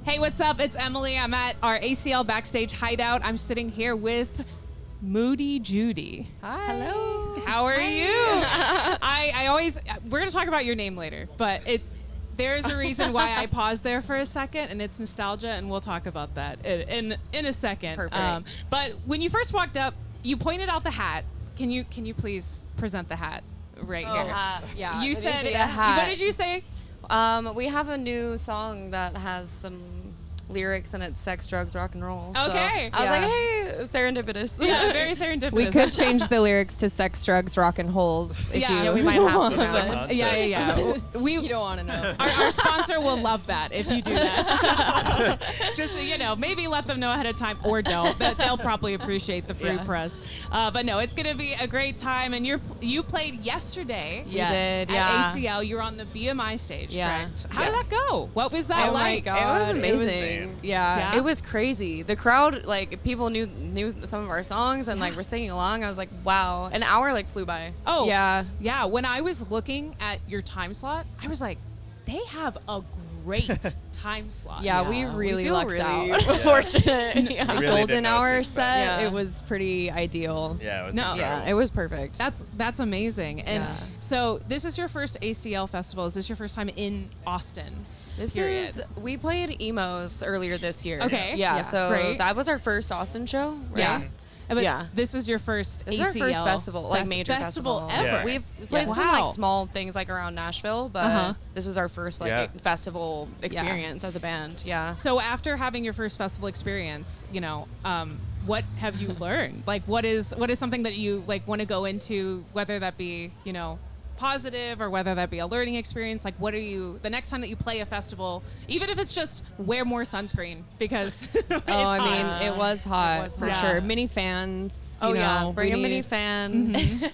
Hey, what's up? It's Emily. I'm at our ACL backstage hideout. I'm sitting here with Moody Joody. Hi. Hello. How are you? I always, we're going to talk about your name later, but there's a reason why I paused there for a second, and it's nostalgia, and we'll talk about that in a second. Perfect. But when you first walked up, you pointed out the hat. Can you please present the hat right here? Yeah. You it said, is a hat. what did you say? We have a new song that has some lyrics and it's sex, drugs, rock and roll. Okay. So I was like, hey, serendipitous. Yeah, very serendipitous. We could change the lyrics to sex, drugs, rock and holes. If Yeah. you Yeah, we might have to now. Concept. Yeah. You don't want to know. Our sponsor will love that if you do that. Just, maybe let them know ahead of time or don't. They'll probably appreciate the free Yeah. press. But no, it's going to be a great time. And you played yesterday We did, yeah. at ACL. You were on the BMI stage, Yeah. correct? How did that go? What was that Oh my like? God. It was amazing. Insane. Yeah. It was crazy. The crowd, like, people knew some of our songs and, like, were singing along. I was like, wow. An hour, like, flew by. Oh, Yeah. Yeah. When I was looking at your time slot, I was like, they have a great time slot. Yeah, we really feel lucked really out. fortunate. Yeah. The really golden didn't know what to hour expect. set, Yeah. it was pretty ideal. Yeah, it was No. incredible. Yeah, it was perfect. That's amazing. And Yeah. so this is your first ACL festival. Is this your first time in Austin? Period. We played Emos earlier this year. Okay. Yeah, Yeah. so Great. that was our first Austin show, right? Yeah. But Yeah. this was your first This ACL is our first festival, like major festival festival. ever. Yeah. We've played some Wow. like small things like around Nashville, but Uh-huh. this is our first like Yeah. festival experience as a band. Yeah. So after having your first festival experience, what have you learned? Like, what is something that you like want to go into, whether that be positive or whether that be a learning experience? Like, what are you the next time that you play a festival, even if it's just wear more sunscreen because it's I mean, hot. it was hot was for hot. sure. Yeah. Mini fans. Oh you yeah. know, Bring we a mini need- fan.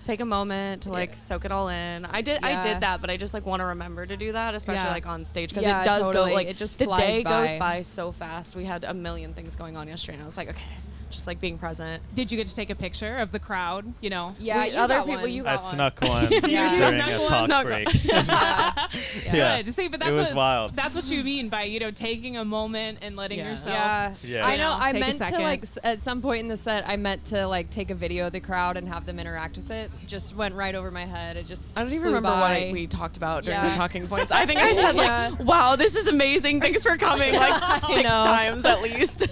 Take a moment to like soak it all in. I did Yeah. that, but I just like want to remember to do that, especially Yeah. like on stage, because Yeah, it does totally. go like It just the flies day goes by. by so fast. We had a million things going on yesterday, and I was like, okay, just like being present. Did you get to take a picture of the crowd? Yeah, We- you other got people one. you I got one. snuck one Yeah. during Snuck a one. talk Snuck break. Yeah. Good. See, but that's It was what wild. That's what you mean by taking a moment and letting Yeah. yourself. Yeah. Yeah. I know. I take a meant to second. like at some point in the set, I meant to like take a video of the crowd and have them interact with it. Just went right over my head. It just I don't even flew remember by. what we talked about during Yeah. the talking points. I think I said Yeah. like, "Wow, this is amazing. Thanks for coming." Like 6 know. times at least.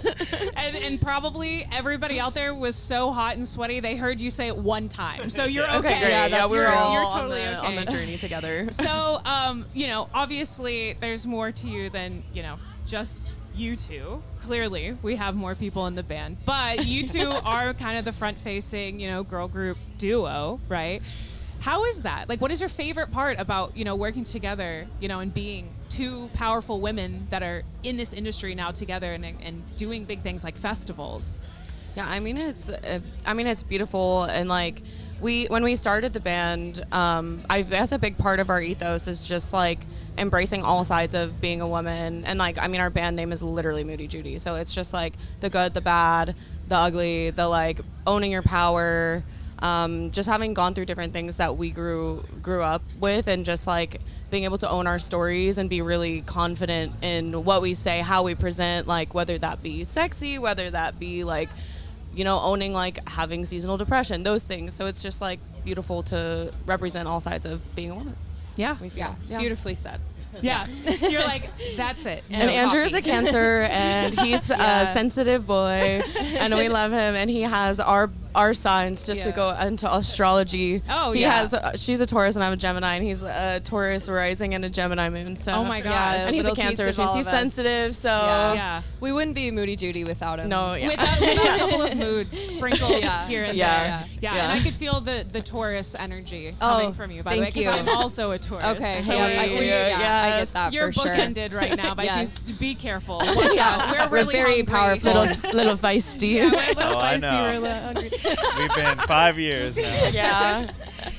And probably everybody out there was so hot and sweaty they heard you say it one time. So you're okay. Okay, great. Yeah, Yeah, that's we were true. all You're on, totally the, on the okay. journey together. So obviously there's more to you than just you two. Clearly, we have more people in the band, but you two are kind of the front-facing, girl group duo, right? How is that? Like, what is your favorite part about, working together, and being two powerful women that are in this industry now together and doing big things like festivals? Yeah, I mean it's beautiful, and like when we started the band, I guess a big part of our ethos is just like embracing all sides of being a woman, and like our band name is literally Moody Joody, so it's just like the good, the bad, the ugly, the like owning your power, just having gone through different things that we grew up with, and just like being able to own our stories and be really confident in what we say, how we present, like whether that be sexy, whether that be like owning like having seasonal depression, those things. So it's just like beautiful to represent all sides of being a woman. Yeah. We feel. Yeah, beautifully said. Yeah. You're like, that's it. And No Andrew is a coffee. Cancer, and he's Yeah. a sensitive boy, and we love him. And he has our signs just to Yeah. go into astrology. Oh, he yeah. has. She's a Taurus, and I'm a Gemini, and he's a Taurus rising and a Gemini moon. So. Oh my gosh. Yeah, And he's a little Cancer, piece which of means all he's of us. sensitive. So. Yeah. We wouldn't be Moody Joody without him. No. Yeah. Without a couple of moods sprinkled Yeah. here and Yeah. there. Yeah. Yeah. And I could feel the Taurus energy Oh, coming from you, by the way, thank because you. I'm also a Taurus. Okay. So So Hey, I get yes. that you're for sure. bookended right now, but Yes. just be careful. Watch out. We're We're really very hungry. powerful. little feisty. Yeah, we're a little Oh, I feisty, know. we're a little hungry. We've been 5 years now. Yeah.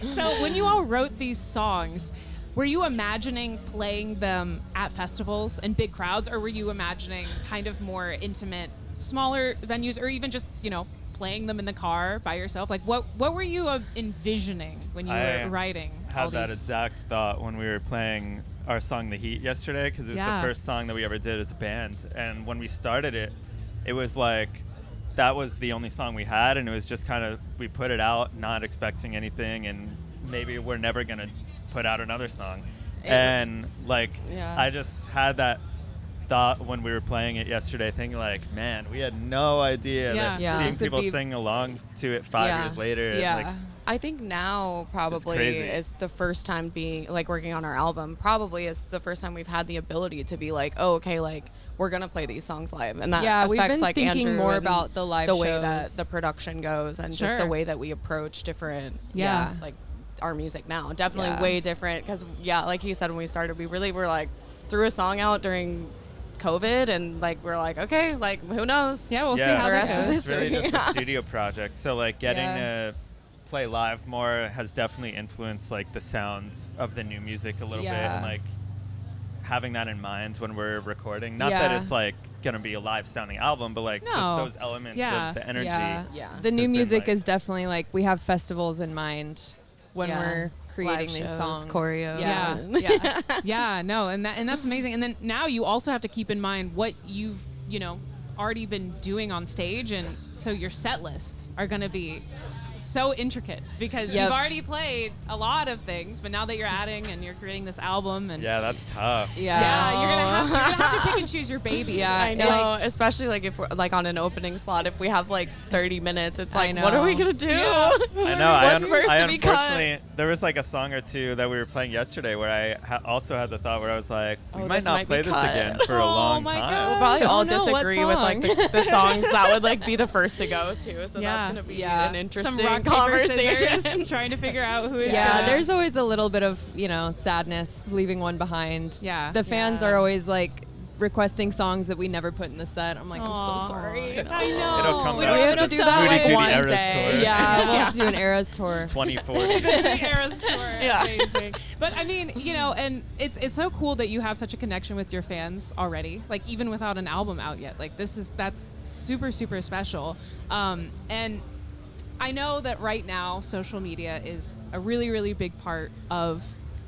So when you all wrote these songs, were you imagining playing them at festivals and big crowds, or were you imagining kind of more intimate, smaller venues, or even just, playing them in the car by yourself? Like, what were you envisioning when you were writing all Had that these? exact thought when we were playing our song The Heat yesterday, because it was Yeah. the first song that we ever did as a band. And when we started it, it was like that was the only song we had, and it was just kind of, we put it out not expecting anything, and maybe we're never going to put out another song. And like, Yeah. I just had that thought when we were playing it yesterday, thinking like, man, we had no idea Yeah. that Yeah. seeing This would people be- sing along to it 5 Yeah. years later. Yeah. Like, I think now probably crazy. is the first time being like working on our album. Probably is the first time we've had the ability to be like, oh, okay, like we're gonna play these songs live, and that Yeah, we've affects been like thinking Andrew more and about the live way that shows. the production goes, and just the Sure. way that we approach different, Yeah. like our music now. Definitely Yeah. way different, because like he said when we started, we really were like threw a song out during COVID, and like we're like, okay, like who knows? Yeah, we'll see Yeah. how The that rest is goes. It's really history. just a studio project. So like getting Yeah. to play live more has definitely influenced like the sounds of the new music a little bit, Yeah. and like having that in mind when we're recording. Not Yeah. that it's like gonna be a live sounding album, but like just No. those elements Yeah. of the energy. Yeah. Yeah. The new been, music like- is definitely like we have festivals in mind when Yeah. we're creating Live these shows, songs. choreo. Yeah. Yeah. Yeah. Yeah, no, and that's amazing. And then now you also have to keep in mind what you've, already been doing on stage, and so your set lists are going to be so intricate because Yep. you've already played a lot of things, but now that you're adding and you're creating this album, and Yeah, that's tough. yeah, you're gonna have to pick and choose your babies. Yeah, I know, Like- especially like if we're like on an opening slot, if we have like 30 minutes, it's I like, what are we know. gonna do? I know. What's first I to be cut? unfortunately, there was like a song or two that we were playing yesterday where I also had the thought where I was like, we Oh, might this not might play be this cut. again for a Oh long my time. God. We'll probably all no, what disagree with like song? the songs that would like be the first to go to. So Yeah. that's gonna be Yeah. an Some interesting rock, paper, conversation. scissors, trying to figure out who is Yeah, gonna- there's always a little bit of, sadness leaving one behind. Yeah. The fans Yeah. are always like requesting songs that we never put in the set. I'm like, I'm Aw. so sorry. I know. It'll come We back. have to do that Moody like Joody one Eras day. tour. Yeah, we'll have to do an Eras tour. 2040. The Eras tour. Yeah. Amazing. But I mean, and it's so cool that you have such a connection with your fans already. Like even without an album out yet. Like that's super, super special. And I know that right now social media is a really, really big part of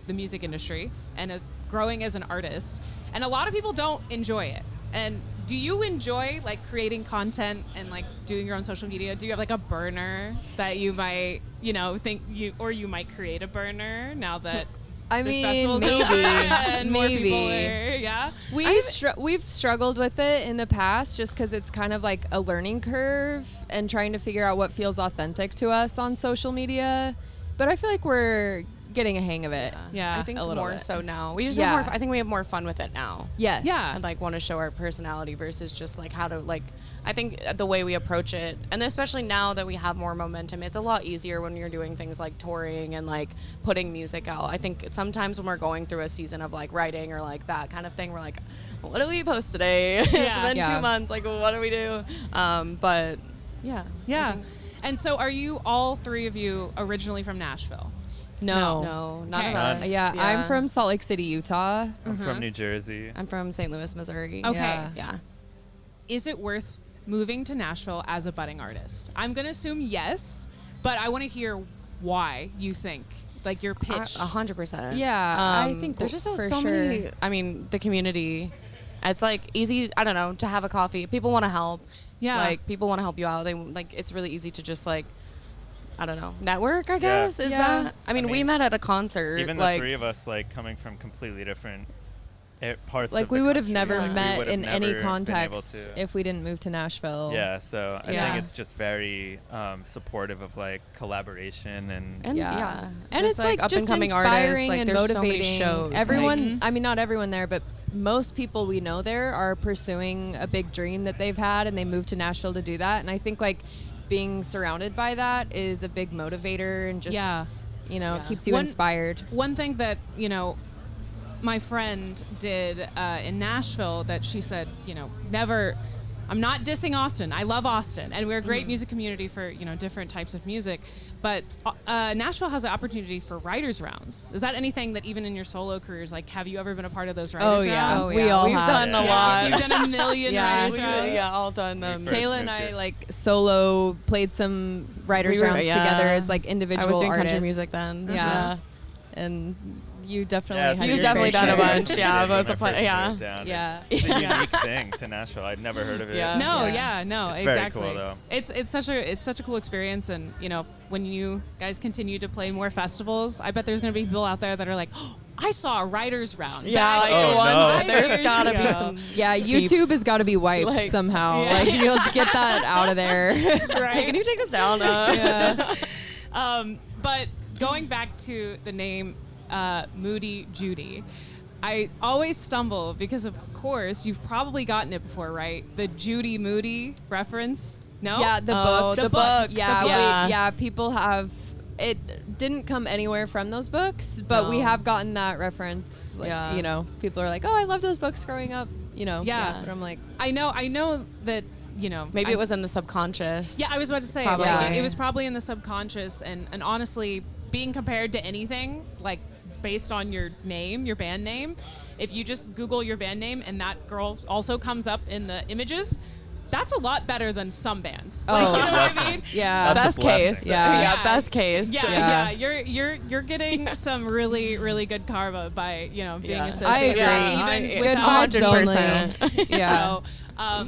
the music industry and growing as an artist. And a lot of people don't enjoy it. And do you enjoy like creating content and like doing your own social media? Do you have like a burner that you might, think you might create a burner now that I this mean, festival's maybe, over and more people maybe. are, yeah? We've struggled with it in the past just because it's kind of like a learning curve and trying to figure out what feels authentic to us on social media. But I feel like we're getting a hang of it. Yeah, I think a little more bit. so now. We just Yeah. have more. I think we have more fun with it now. Yes. Yeah. And like want to show our personality versus just like how to like. I think the way we approach it, and especially now that we have more momentum, it's a lot easier when you're doing things like touring and like putting music out. I think sometimes when we're going through a season of like writing or like that kind of thing, we're like, what do we post today? Yeah. It's been Yeah. 2 months. Like, what do we do? But yeah. I Yeah. think- And so are you, all three of you, originally from Nashville? No. No, none Okay. of us. Yeah, I'm from Salt Lake City, Utah. I'm from New Jersey. I'm from St. Louis, Missouri. Okay. Yeah. Yeah. Is it worth moving to Nashville as a budding artist? I'm going to assume yes, but I want to hear why you think, like your pitch. 100%. Yeah, I think there's just for so sure. many. I mean, the community. It's like easy. I don't know, to have a coffee. People want to help. Yeah. Like people want to help you out. They like. It's really easy to just like. I don't know. Network, I Yeah. guess. Is Yeah. that? I mean, we mean, met at a concert. Even the like, three of us, like coming from completely different parts. Like of we the would have country, never like, we met would have in any never been able context to- if we didn't move to Nashville. Yeah, so I Yeah. think it's just very supportive of like collaboration and And Yeah. yeah. And Just, it's like up just and coming inspiring artists. Like and there's so many motivating. shows. Everyone, like- I mean, not everyone there, but most people we know there are pursuing a big dream that they've had, and they moved to Nashville to do that. And I think like being surrounded by that is a big motivator, and just Yeah. Yeah. keeps you One- inspired. One thing that, my friend did in Nashville that she said, never I'm not dissing Austin. I love Austin, and we're a great music community for different types of music. But Nashville has an opportunity for writers' rounds. Is that anything that even in your solo careers, like, have you ever been a part of those writers' rounds? We all We've have. done a lot. You've done a million writers' rounds. Yeah, all done them. First Kayla and moved I here. like solo played some writers' rounds together as like individual I was doing artists. country music then. Yeah. And you definitely Yeah, had it's You've your definitely fair done a share. bunch. Yeah, When I those are first yeah. moved down. Yeah. It's a unique thing to Nashville. I'd never heard of it. Yeah. No, Yeah. no, It's very exactly. cool, though. It's such a cool experience, and when you guys continue to play more festivals, I bet there's gonna be people out there that are like, oh, I saw a writers round. Yeah, back like Oh, the one. no. There's Years gotta be ago. some. Yeah, deep- YouTube has got to be wiped Like- somehow. Yeah. Like you'll get that out of there. right. Hey, can you take this down? Yeah. But going back to the name Moody Joody, I always stumble because, of course, you've probably gotten it before, right? The Judy Moody reference. No. Yeah, the Oh, books. the books. Yeah, Yeah. yeah. People have. It didn't come anywhere from those books, but we No. have gotten that reference. Like, Yeah. people are like, "Oh, I love those books growing up." Yeah. But I'm like, I know that Maybe I- it was in the subconscious. Yeah, I was about to say Probably. like, it was probably in the subconscious, and honestly, being compared to anything like based on your name, your band name, if you just Google your band name and that girl also comes up in the images, that's a lot better than some bands. Like, Oh. you know what I mean? yeah. That's a Best case. blessing. Yeah. Yeah. Best case. Yeah, Yeah. you're getting some really, really good karma by being Yeah. associated. I agree. Even Good without- vibes only. 100%. Yeah. So,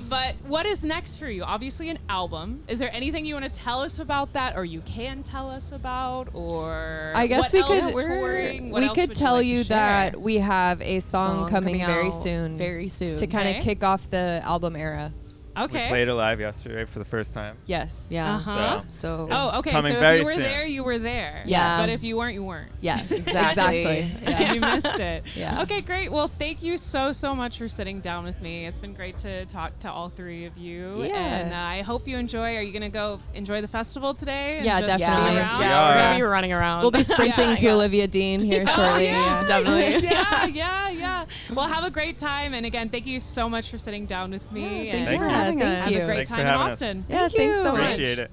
but what is next for you? Obviously, an album. Is there anything you want to tell us about that, or you can tell us about, or I guess what we else could touring? What we else could would tell like to you share? that we have a song coming very out soon. Very soon. to kind of Okay. kick off the album era. We Okay. played it live yesterday for the first time. Yes. Yeah. Uh-huh. So. Oh, okay. coming So if very you were soon. there, you were there. Yes. But if you weren't, you weren't. Yes. Exactly. Exactly. And you missed it. Yeah. Okay, great. Well, thank you so much for sitting down with me. It's been great to talk to all three of you. Yeah. And I hope you enjoy. Are you going to go enjoy the festival today? And Yeah, just definitely. be Yeah, around? We we're are. gonna be running around. We'll be sprinting Yeah, to yeah. Olivia Dean here shortly. yeah. Definitely. Yeah. Well, have a great time. And again, thank you so much for sitting down with me. Thank and you for having thank us. have you. a great Thanks for time in having us. Austin. Yeah, thanks so much. Appreciate it.